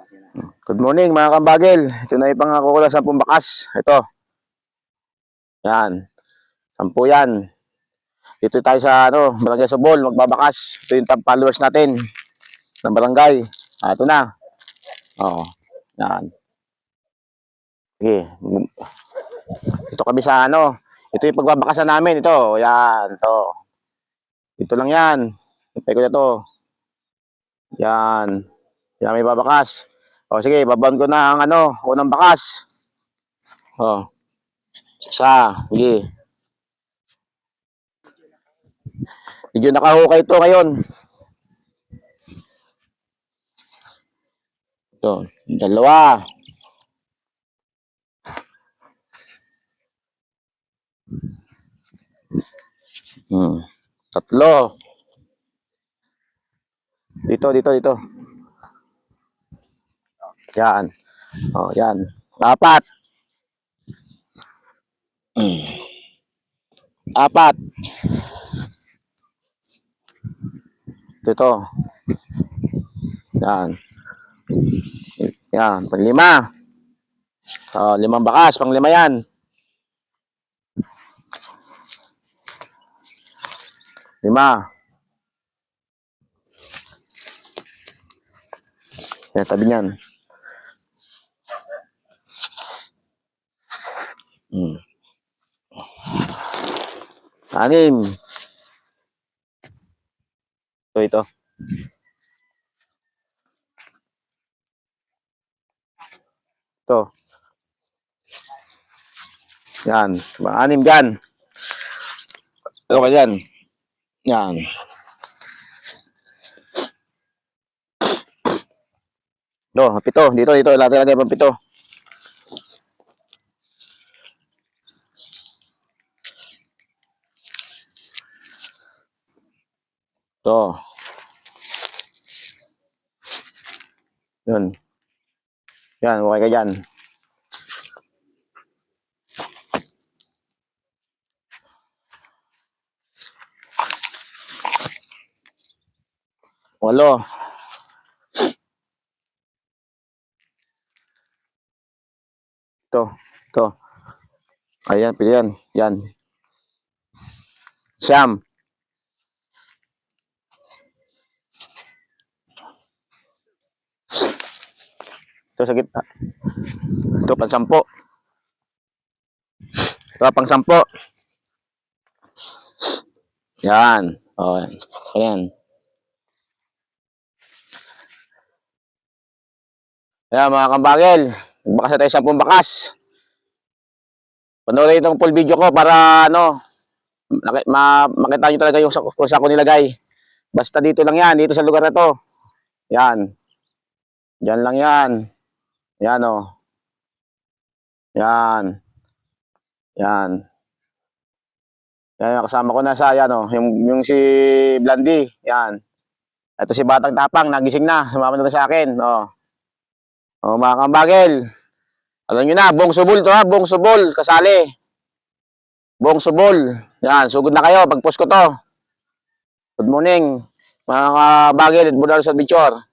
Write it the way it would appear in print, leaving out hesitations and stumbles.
Good morning mga kambagil. Ito na yung pangako ko lang 10 bakas. Ito. Yan. 10 yan. Dito tayo sa Barangay Sobol, magbabakas. Ito yung top followers natin ng barangay. Ito na. Oo. Yan. Okay. Ito kami sa ito yung pagbabakasan namin. Ito. Yan. Ito. Ito lang yan. Ipay ko na to. Yan. Yan may babakas. O sige, babaon ko na ang unang bakas. O. Isa. Sige. Medyo nakahukay ito ngayon. Ito. Dalawa. Tatlo. Dito. Yan. O, yan. Apat. Apat. Ito. Yan. Yan. Panglima. O, 5 bakas. Panglima yan. 5. Yan, tabi niyan. 6. Ito. Ito. Yan. 6 dyan. Ito ka dyan. Yan. Ito, 7. Dito. Lagay pang 7. Ito. Yun. Yan, okay ka dyan. Walo. Ito. Ayan, pili yan. Yan. 9. Ito sa gitna. Ito pang 10. Ito pang 10. Yan. O, ayan. Ayan mga kambagel. Nagbakas na tayo 10 bakas. Panoorin itong full video ko para makita nyo talaga kung saan ko nilagay. Basta dito lang yan. Dito sa lugar na to. Yan. Diyan lang yan. Yan o. Yan. Yan. Yan, kasama ko na sa yung si Blandy. Yan. Ito si Batang Tapang, nagising na. Sumama na sa akin. Mga kambagel. Alam nyo na, Buong Subol to ha. Buong Subol, kasali. Buong Subol. Yan, sugod na kayo. Pag-post ko to. Good morning. Mga kambagel, at Budal sa Adventure.